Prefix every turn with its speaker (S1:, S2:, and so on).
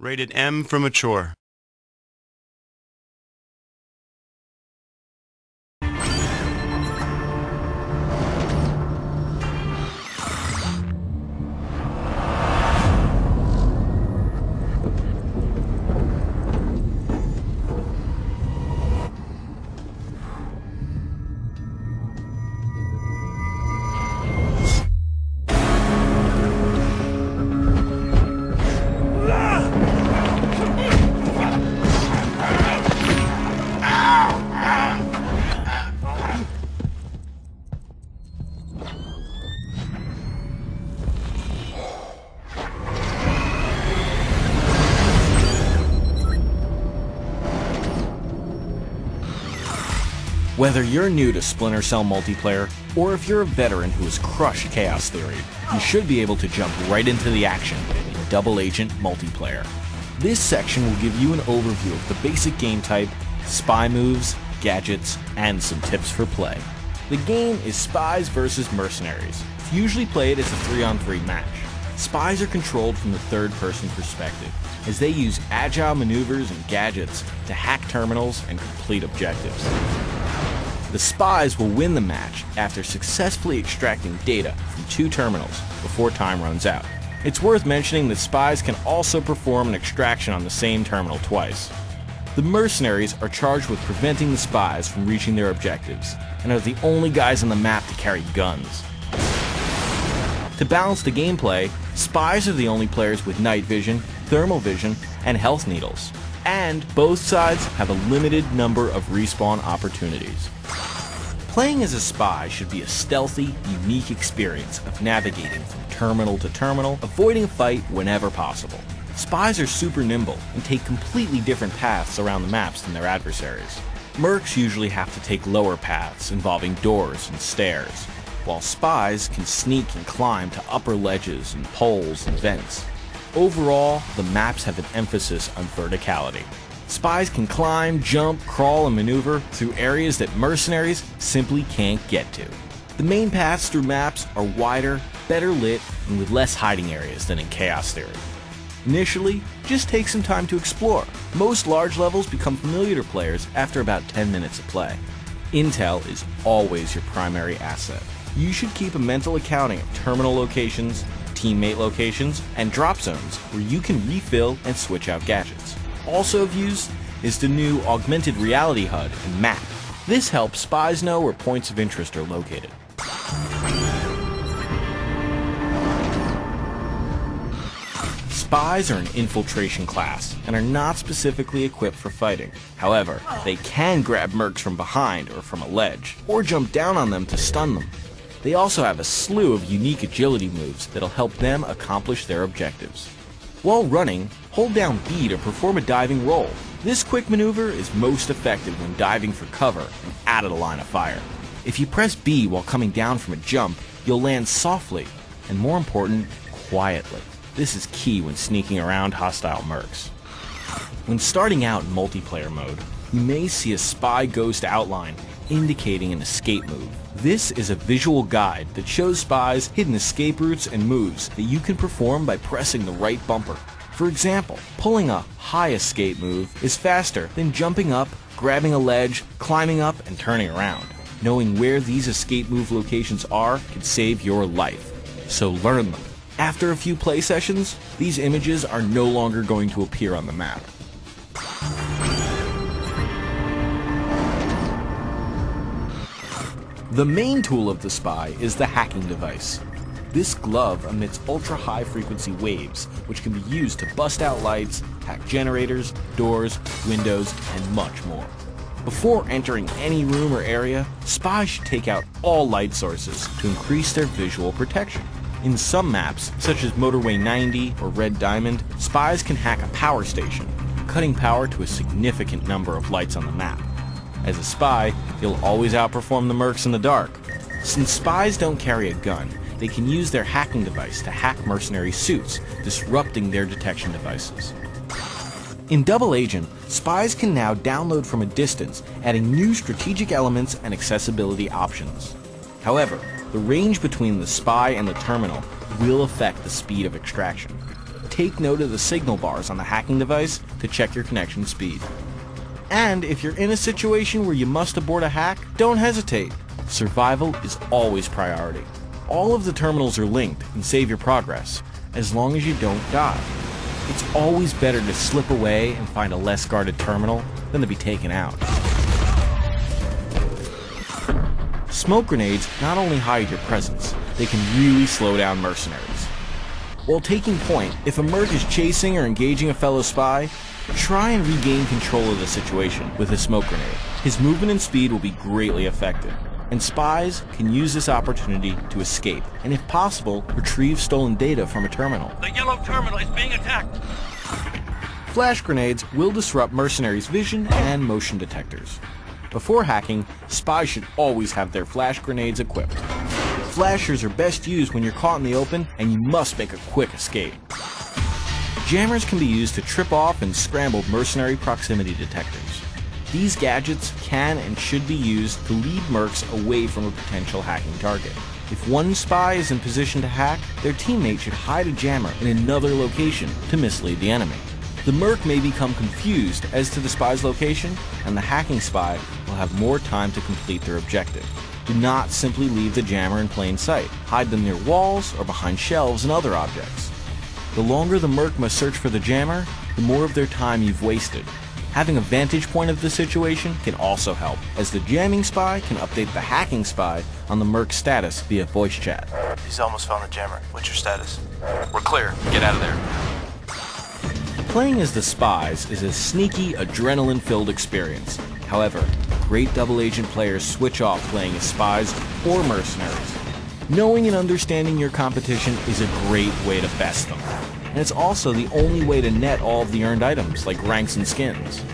S1: Rated M for mature.
S2: Whether you're new to Splinter Cell multiplayer, or if you're a veteran who has crushed Chaos Theory, you should be able to jump right into the action in Double Agent multiplayer. This section will give you an overview of the basic game type, spy moves, gadgets, and some tips for play. The game is Spies vs. Mercenaries. It's usually played as a 3-on-3 match. Spies are controlled from the third-person perspective, as they use agile maneuvers and gadgets to hack terminals and complete objectives. The spies will win the match after successfully extracting data from 2 terminals before time runs out. It's worth mentioning that spies can also perform an extraction on the same terminal twice. The mercenaries are charged with preventing the spies from reaching their objectives, and are the only guys on the map to carry guns. To balance the gameplay, spies are the only players with night vision, thermal vision, and health needles. And both sides have a limited number of respawn opportunities. Playing as a spy should be a stealthy, unique experience of navigating from terminal to terminal, avoiding a fight whenever possible. Spies are super nimble and take completely different paths around the maps than their adversaries. Mercs usually have to take lower paths involving doors and stairs, while spies can sneak and climb to upper ledges and poles and vents. Overall, the maps have an emphasis on verticality. Spies can climb, jump, crawl, and maneuver through areas that mercenaries simply can't get to. The main paths through maps are wider, better lit, and with less hiding areas than in Chaos Theory. Initially, just take some time to explore. Most large levels become familiar to players after about 10 minutes of play. Intel is always your primary asset. You should keep a mental accounting of terminal locations, teammate locations, and drop zones where you can refill and switch out gadgets. Also of use is the new Augmented Reality HUD and map. This helps spies know where points of interest are located. Spies are an infiltration class and are not specifically equipped for fighting. However, they can grab mercs from behind or from a ledge, or jump down on them to stun them. They also have a slew of unique agility moves that'll help them accomplish their objectives. While running, hold down B to perform a diving roll. This quick maneuver is most effective when diving for cover and out of the line of fire. If you press B while coming down from a jump, you'll land softly, and more important, quietly. This is key when sneaking around hostile mercs. When starting out in multiplayer mode, you may see a spy ghost outline indicating an escape move. This is a visual guide that shows spies hidden escape routes and moves that you can perform by pressing the right bumper. For example, pulling a high escape move is faster than jumping up, grabbing a ledge, climbing up, and turning around. Knowing where these escape move locations are can save your life, so learn them. After a few play sessions, these images are no longer going to appear on the map. The main tool of the spy is the hacking device. This glove emits ultra-high frequency waves, which can be used to bust out lights, hack generators, doors, windows, and much more. Before entering any room or area, spies should take out all light sources to increase their visual protection. In some maps, such as Motorway 90 or Red Diamond, spies can hack a power station, cutting power to a significant number of lights on the map. As a spy, you'll always outperform the mercs in the dark. Since spies don't carry a gun, they can use their hacking device to hack mercenary suits, disrupting their detection devices. In Double Agent, spies can now download from a distance, adding new strategic elements and accessibility options. However, the range between the spy and the terminal will affect the speed of extraction. take note of the signal bars on the hacking device to check your connection speed. And if you're in a situation where you must abort a hack, don't hesitate. Survival is always priority. All of the terminals are linked and save your progress, as long as you don't die. It's always better to slip away and find a less guarded terminal than to be taken out. Smoke grenades not only hide your presence, they can really slow down mercenaries. While taking point, if a merc is chasing or engaging a fellow spy, try and regain control of the situation with a smoke grenade. His movement and speed will be greatly affected, and spies can use this opportunity to escape, and if possible, retrieve stolen data from a terminal.
S1: The yellow terminal is being attacked!
S2: Flash grenades will disrupt mercenaries' vision and motion detectors. Before hacking, spies should always have their flash grenades equipped. Flashers are best used when you're caught in the open and you must make a quick escape. Jammers can be used to trip off and scramble mercenary proximity detectors. These gadgets can and should be used to lead mercs away from a potential hacking target. If one spy is in position to hack, their teammate should hide a jammer in another location to mislead the enemy. The merc may become confused as to the spy's location, and the hacking spy will have more time to complete their objective. Do not simply leave the jammer in plain sight. Hide them near walls or behind shelves and other objects. The longer the merc must search for the jammer, the more of their time you've wasted. Having a vantage point of the situation can also help, as the jamming spy can update the hacking spy on the merc's status via voice chat.
S3: He's almost found the jammer. What's your status? We're clear. Get out of there.
S2: Playing as the spies is a sneaky, adrenaline-filled experience. However, great double agent players switch off playing as spies or mercenaries. Knowing and understanding your competition is a great way to best them, and it's also the only way to net all of the earned items like ranks and skins.